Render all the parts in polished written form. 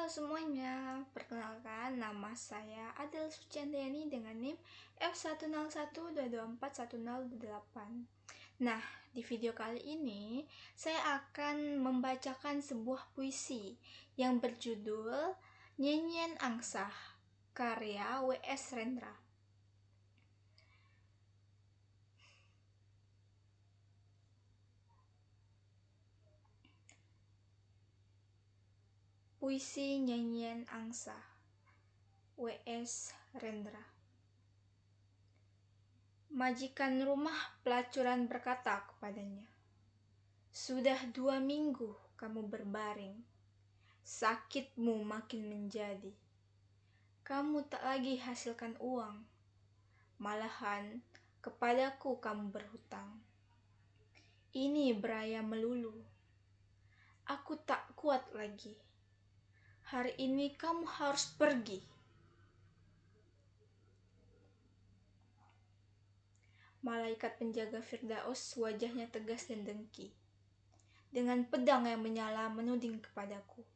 Halo semuanya, perkenalkan nama saya Adel Suciandeni dengan NIM F1012241008. Nah, di video kali ini saya akan membacakan sebuah puisi yang berjudul Nyanyian Angsah, karya W.S. Rendra. Puisi Nyanyian Angsah, W.S. Rendra. Majikan rumah pelacuran berkata kepadanya, "Sudah 2 minggu kamu berbaring, sakitmu makin menjadi. Kamu tak lagi hasilkan uang, malahan kepadaku kamu berhutang. Ini beraya melulu, aku tak kuat lagi. Hari ini kamu harus pergi." Malaikat penjaga Firdaus wajahnya tegas dan dengki. Dengan pedang yang menyala menuding kepadaku.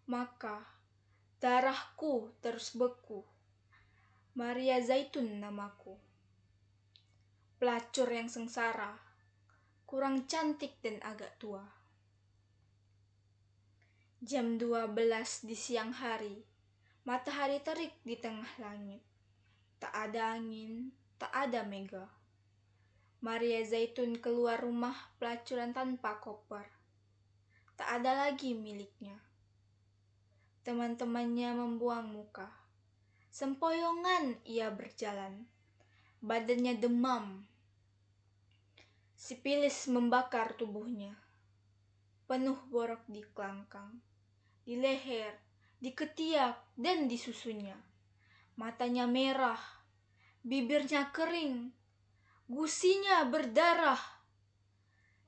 Maka darahku terus beku. Maria Zaitun namaku. Pelacur yang sengsara, kurang cantik dan agak tua. Jam 12 di siang hari, matahari terik di tengah langit. Tak ada angin, tak ada mega. Maria Zaitun keluar rumah pelacuran tanpa koper. Tak ada lagi miliknya. Teman-temannya membuang muka. Sempoyongan ia berjalan. Badannya demam. Sipilis membakar tubuhnya. Penuh borok di kelangkang, di leher, di ketiak, dan di susunya. Matanya merah, bibirnya kering, gusinya berdarah.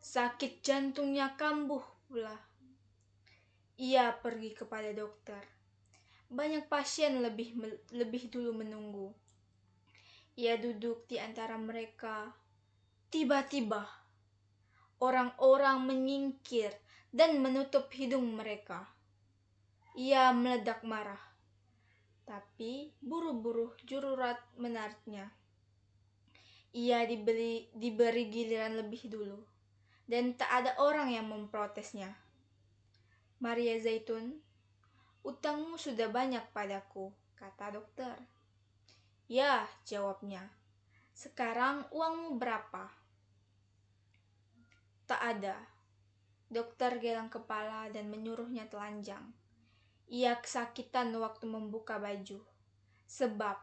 Sakit jantungnya kambuh pula. Ia pergi kepada dokter. Banyak pasien lebih dulu menunggu. Ia duduk di antara mereka. Tiba-tiba, orang-orang menyingkir dan menutup hidung mereka. Ia meledak marah, tapi buru-buru jururat menariknya. Ia diberi giliran lebih dulu, dan tak ada orang yang memprotesnya. "Maria Zaitun, utangmu sudah banyak padaku," kata dokter. "Ya," jawabnya. "Sekarang uangmu berapa?" "Tak ada." Dokter geleng kepala dan menyuruhnya telanjang. Ia kesakitan waktu membuka baju, sebab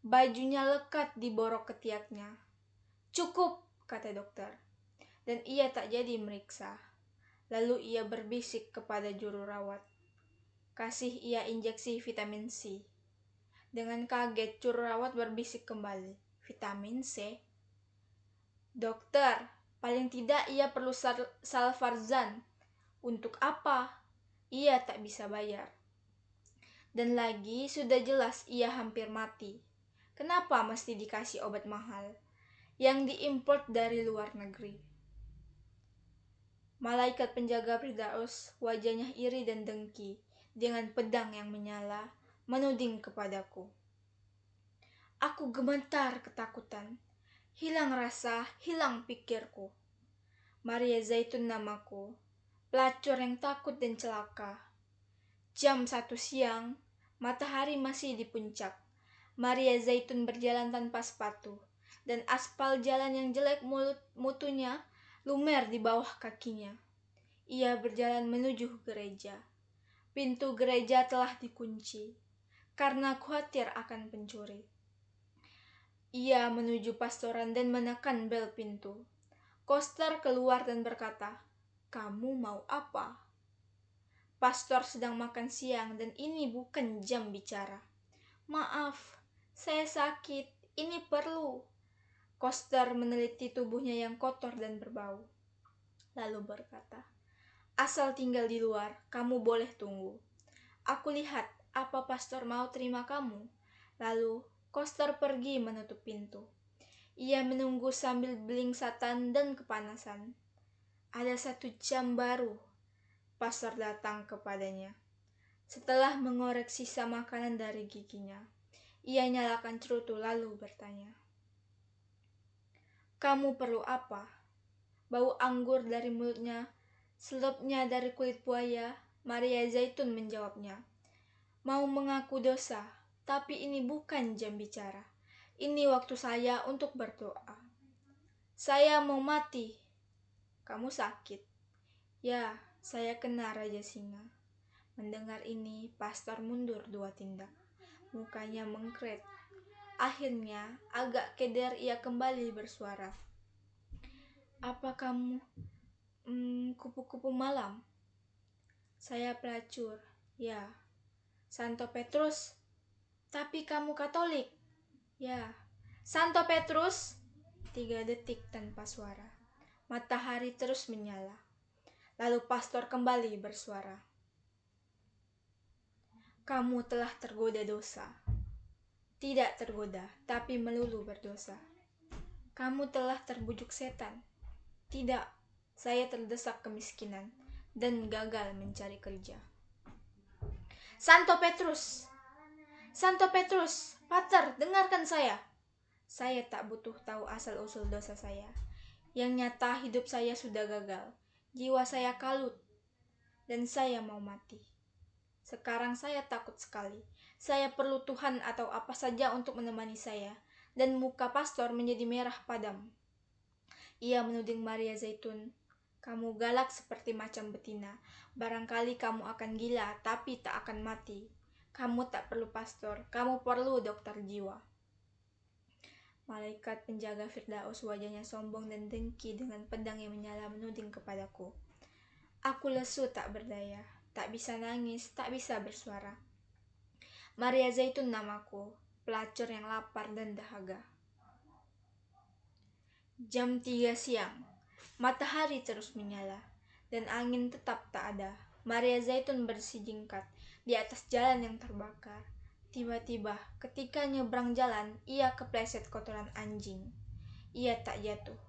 bajunya lekat di borok ketiaknya. "Cukup," kata dokter, dan ia tak jadi meriksa. Lalu ia berbisik kepada juru rawat. Kasih ia injeksi vitamin C. Dengan kaget juru rawat berbisik kembali, "Vitamin C? Dokter, paling tidak ia perlu Salvarzan. Untuk apa? Ia tak bisa bayar. Dan lagi sudah jelas ia hampir mati. Kenapa mesti dikasih obat mahal yang diimport dari luar negeri?" Malaikat penjaga Firdaus wajahnya iri dan dengki. Dengan pedang yang menyala menuding kepadaku. Aku gemetar ketakutan. Hilang rasa, hilang pikirku. Maria Zaitun namaku. Pelacur yang takut dan celaka. Jam 1 siang, matahari masih di puncak. Maria Zaitun berjalan tanpa sepatu, dan aspal jalan yang jelek mutunya lumer di bawah kakinya. Ia berjalan menuju gereja. Pintu gereja telah dikunci, karena khawatir akan pencuri. Ia menuju pastoran dan menekan bel pintu. Koster keluar dan berkata, "Kamu mau apa?" Pastor sedang makan siang dan ini bukan jam bicara. "Maaf, saya sakit, ini perlu." Koster meneliti tubuhnya yang kotor dan berbau. Lalu berkata, "Asal tinggal di luar, kamu boleh tunggu. Aku lihat apa pastor mau terima kamu." Lalu Koster pergi menutup pintu. Ia menunggu sambil belingsatan dan kepanasan. Ada 1 jam baru pastor datang kepadanya. Setelah mengorek sisa makanan dari giginya, ia nyalakan cerutu lalu bertanya, "Kamu perlu apa?" Bau anggur dari mulutnya, selupnya dari kulit buaya. Maria Zaitun menjawabnya, "Mau mengaku dosa, tapi ini bukan jam bicara. Ini waktu saya untuk berdoa. Saya mau mati." "Kamu sakit?" "Ya, saya kena Raja Singa." Mendengar ini, pastor mundur 2 tindak. Mukanya mengkeret. Akhirnya, agak keder ia kembali bersuara, "Apa kamu kupu-kupu malam?" "Saya pelacur." "Ya." "Santo Petrus." "Tapi kamu Katolik." "Ya." "Santo Petrus." 3 detik tanpa suara. Matahari terus menyala. Lalu pastor kembali bersuara, "Kamu telah tergoda dosa." "Tidak tergoda, tapi melulu berdosa." "Kamu telah terbujuk setan." "Tidak, saya terdesak kemiskinan dan gagal mencari kerja." "Santo Petrus! Santo Petrus! Pater, dengarkan saya." "Saya tak butuh tahu asal-usul dosa saya. Yang nyata hidup saya sudah gagal. Jiwa saya kalut dan saya mau mati. Sekarang saya takut sekali. Saya perlu Tuhan atau apa saja untuk menemani saya." Dan muka pastor menjadi merah padam. Ia menuding Maria Zaitun, "Kamu galak seperti macam betina. Barangkali kamu akan gila, tapi tak akan mati. Kamu tak perlu pastor, kamu perlu dokter jiwa." Malaikat penjaga Firdaus wajahnya sombong dan dengki dengan pedang yang menyala menuding kepadaku. Aku lesu tak berdaya, tak bisa nangis, tak bisa bersuara. Maria Zaitun namaku, pelacur yang lapar dan dahaga. Jam 3 siang, matahari terus menyala, dan angin tetap tak ada. Maria Zaitun bersijingkat di atas jalan yang terbakar. Tiba-tiba, ketika nyebrang jalan, ia kepleset kotoran anjing. Ia tak jatuh,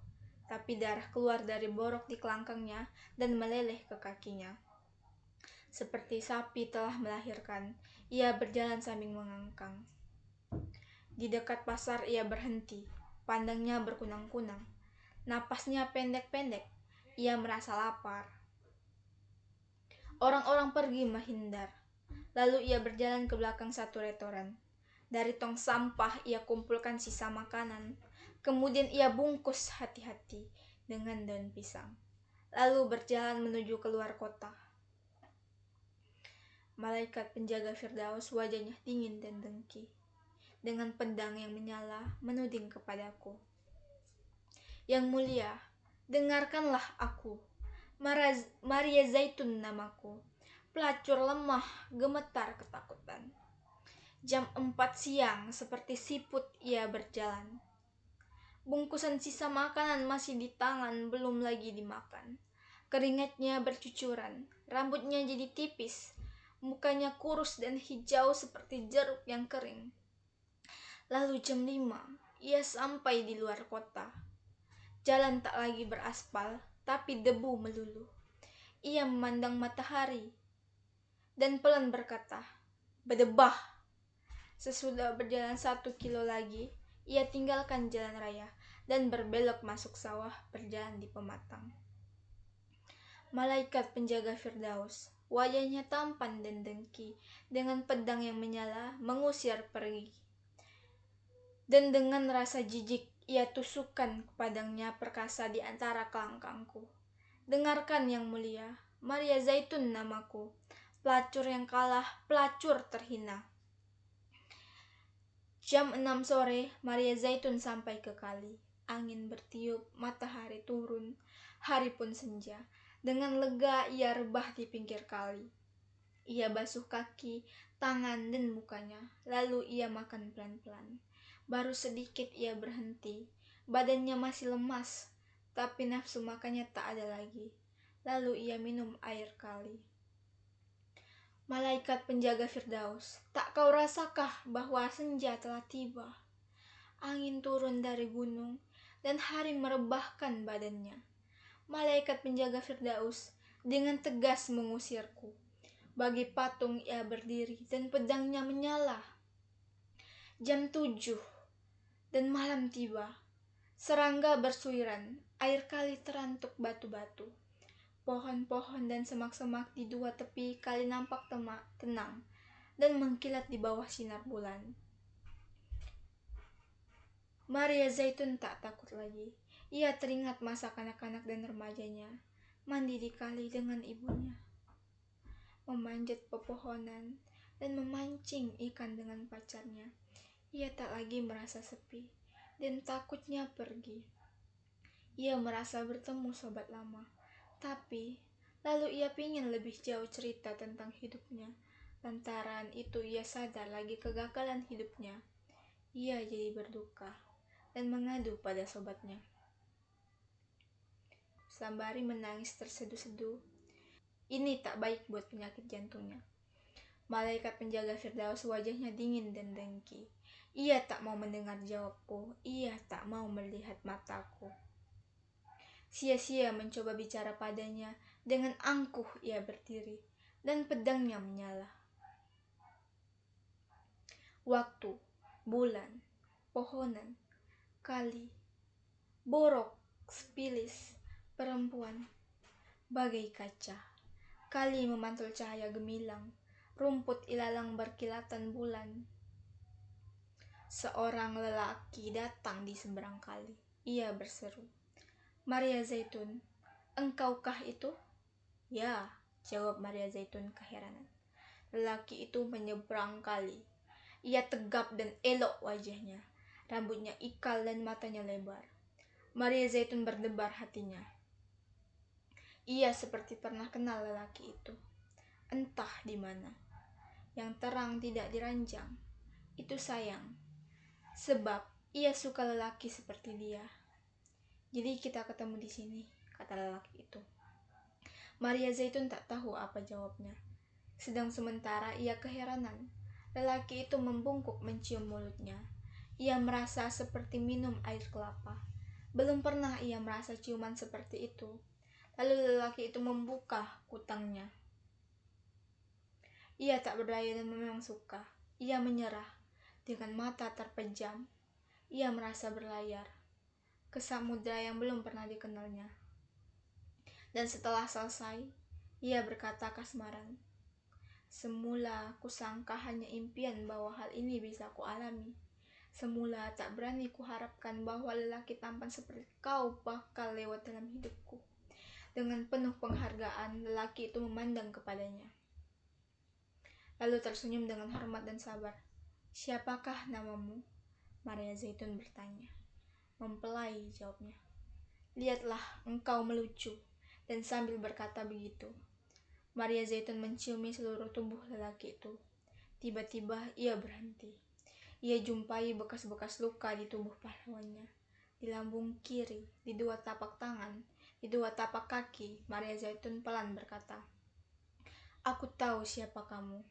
tapi darah keluar dari borok di kelangkangnya dan meleleh ke kakinya. Seperti sapi telah melahirkan, ia berjalan sambil mengangkang. Di dekat pasar ia berhenti, pandangnya berkunang-kunang. Napasnya pendek-pendek, ia merasa lapar. Orang-orang pergi menghindar. Lalu ia berjalan ke belakang satu restoran. Dari tong sampah ia kumpulkan sisa makanan. Kemudian ia bungkus hati-hati dengan daun pisang. Lalu berjalan menuju keluar kota. Malaikat penjaga Firdaus wajahnya dingin dan dengki. Dengan pedang yang menyala menuding kepadaku, "Yang mulia, dengarkanlah aku. Maria Zaitun namaku. Pelacur lemah, gemetar ketakutan. Jam 4 siang seperti siput ia berjalan. Bungkusan sisa makanan masih di tangan, belum lagi dimakan. Keringatnya bercucuran, rambutnya jadi tipis, mukanya kurus dan hijau seperti jeruk yang kering. Lalu jam 5, ia sampai di luar kota. Jalan tak lagi beraspal, tapi debu melulu. Ia memandang matahari dan pelan berkata, 'Bedebah.' Sesudah berjalan 1 kilo lagi, ia tinggalkan jalan raya dan berbelok masuk sawah berjalan di pematang. Malaikat penjaga Firdaus, wajahnya tampan dan dengki, dengan pedang yang menyala mengusir pergi. Dan dengan rasa jijik, ia tusukkan pedangnya perkasa di antara kelangkangku. Dengarkan yang mulia, Maria Zaitun namaku, pelacur yang kalah, pelacur terhina." Jam 6 sore, Maria Zaitun sampai ke kali. Angin bertiup, matahari turun, hari pun senja. Dengan lega ia rebah di pinggir kali. Ia basuh kaki, tangan, dan mukanya. Lalu ia makan pelan-pelan. Baru sedikit ia berhenti. Badannya masih lemas, tapi nafsu makannya tak ada lagi. Lalu ia minum air kali. Malaikat penjaga Firdaus, tak kau rasakah bahwa senja telah tiba? Angin turun dari gunung dan hari merebahkan badannya. Malaikat penjaga Firdaus dengan tegas mengusirku. Bagi patung ia berdiri dan pedangnya menyala. Jam 7 dan malam tiba. Serangga bersuiran, air kali terantuk batu-batu. Pohon-pohon dan semak-semak di dua tepi kali nampak tenang dan mengkilat di bawah sinar bulan. Maria Zaitun tak takut lagi. Ia teringat masa kanak-kanak dan remajanya, mandi di kali dengan ibunya, memanjat pepohonan dan memancing ikan dengan pacarnya. Ia tak lagi merasa sepi dan takutnya pergi. Ia merasa bertemu sobat lama, tapi lalu ia ingin lebih jauh cerita tentang hidupnya. Lantaran itu ia sadar lagi kegagalan hidupnya. Ia jadi berduka dan mengadu pada sobatnya. Sambari menangis terseduh-seduh. Ini tak baik buat penyakit jantungnya. Malaikat penjaga Firdaus wajahnya dingin dan dengki. Ia tak mau mendengar jawabku. Ia tak mau melihat mataku. Sia-sia mencoba bicara padanya. Dengan angkuh ia berdiri dan pedangnya menyala. Waktu, bulan, pohonan, kali, borok, sepilis, perempuan, bagai kaca. Kali memantul cahaya gemilang, rumput ilalang berkilatan bulan. Seorang lelaki datang di seberang kali. Ia berseru, "Maria Zaitun, engkaukah itu?" "Ya," jawab Maria Zaitun keheranan. Lelaki itu menyeberang kali. Ia tegap dan elok wajahnya. Rambutnya ikal dan matanya lebar. Maria Zaitun berdebar hatinya. Ia seperti pernah kenal lelaki itu. Entah di mana. Yang terang tidak diranjang. Itu sayang. Sebab ia suka lelaki seperti dia. "Jadi kita ketemu di sini," kata lelaki itu. Maria Zaitun tak tahu apa jawabnya. Sedang sementara ia keheranan. Lelaki itu membungkuk mencium mulutnya. Ia merasa seperti minum air kelapa. Belum pernah ia merasa ciuman seperti itu. Lalu lelaki itu membuka kutangnya. Ia tak berdaya dan memang suka. Ia menyerah. Dengan mata terpejam, ia merasa berlayar ke samudra yang belum pernah dikenalnya. Dan setelah selesai, ia berkata kasmaran, "Semula kusangka hanya impian bahwa hal ini bisa kualami. Semula tak berani kuharapkan bahwa lelaki tampan seperti kau bakal lewat dalam hidupku." Dengan penuh penghargaan, lelaki itu memandang kepadanya. Lalu tersenyum dengan hormat dan sabar. "Siapakah namamu?" Maria Zaitun bertanya. "Mempelai," jawabnya. "Lihatlah, engkau melucu." Dan sambil berkata begitu, Maria Zaitun menciumi seluruh tubuh lelaki itu. Tiba-tiba ia berhenti. Ia jumpai bekas-bekas luka di tubuh pahlawannya. Di lambung kiri, di dua tapak tangan, di dua tapak kaki. Maria Zaitun pelan berkata, "Aku tahu siapa kamu."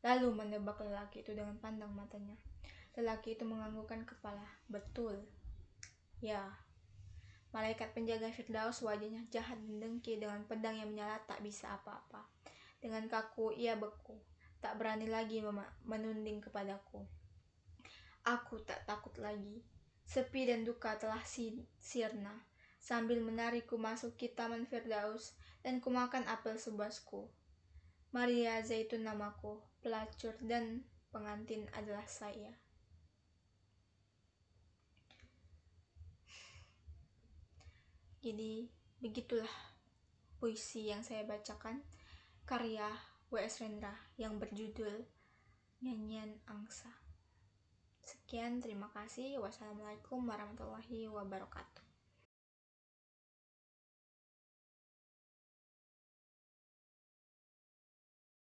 Lalu menebak lelaki itu dengan pandang matanya. Lelaki itu menganggukkan kepala. "Betul. Ya." Malaikat penjaga Firdaus wajahnya jahat dan dengki. Dengan pedang yang menyala tak bisa apa-apa. Dengan kaku ia beku. Tak berani lagi menunding kepadaku. Aku tak takut lagi. Sepi dan duka telah sirna. Sambil menarikku masuki taman Firdaus dan kumakan apel sebasku. Maria Zaitun namaku, pelacur dan pengantin adalah saya. Jadi begitulah puisi yang saya bacakan, karya W.S. Rendra yang berjudul Nyanyian Angsa. Sekian, terima kasih. Wassalamualaikum warahmatullahi wabarakatuh.